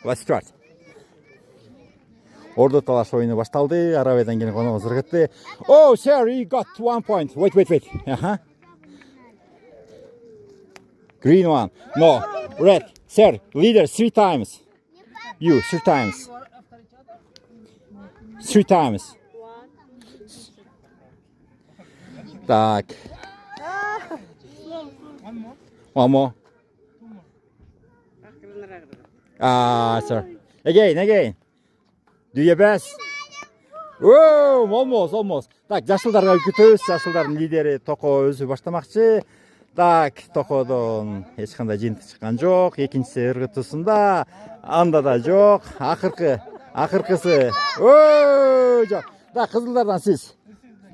Let's start. Ordu talaş oyunu baştaldı. Arabadan gelip onu zırgıttı. Oh, sir, you got 1 point. Wait. Green one. No. Red. Sir, leader 3 times. You, 3 times. 3 times. Так. One more. Sir. Again. Do your best. Whoa, almost. Так, жашылдарга күтөбүз. Жашылдардын лидери Токо өзү баштамакчы. Так, Токодон эч кандай жыйынтык чыккан жок. Экинчиси ыргытуусунда, анда да жок. Акыркысы. Оо, жок. Так, кызылдардан сиз.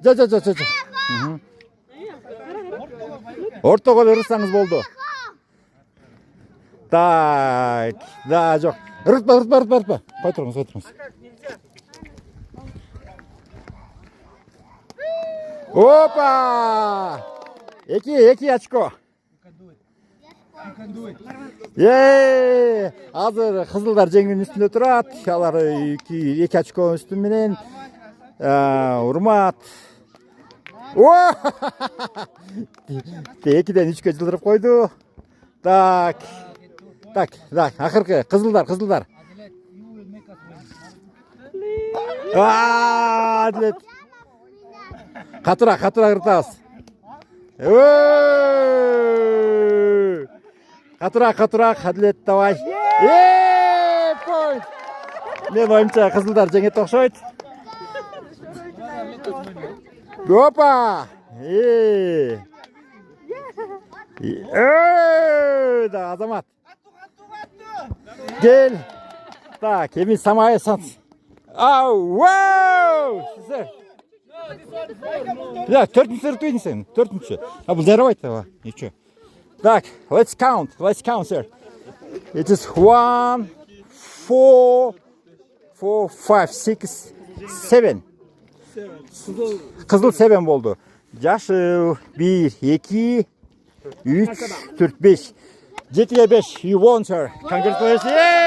Жок. Ортого ырсаңыз болду. Так, да, жок. Ырытпа. Кой туруңуз. Опа! Эки очко. Азыр кызылдар жеңдин үстүндө турат. Алар 2 очко үстүн менен. Урмат. Экиден 3кө жылдырып койду. Так, акыркы кызылдар. Адилет. Катыраак ыртабыз. Катыраак, Адилет, давай. Point. Мен оюмча кызылдар жеңет окшойт. Опа! Да, Азамат. Гел. Так, эми самая санс. Вау! Да, 4-сі ыртып сен, 4-сі. Бул жарабайт да, ничего. Так, let's count, sir. It is 1, 4, 5, 6, 7. Кызыл 7 болду. Жашыл 1, 2, 3, 4, 5. 7-5. You won, sir. Congratulations.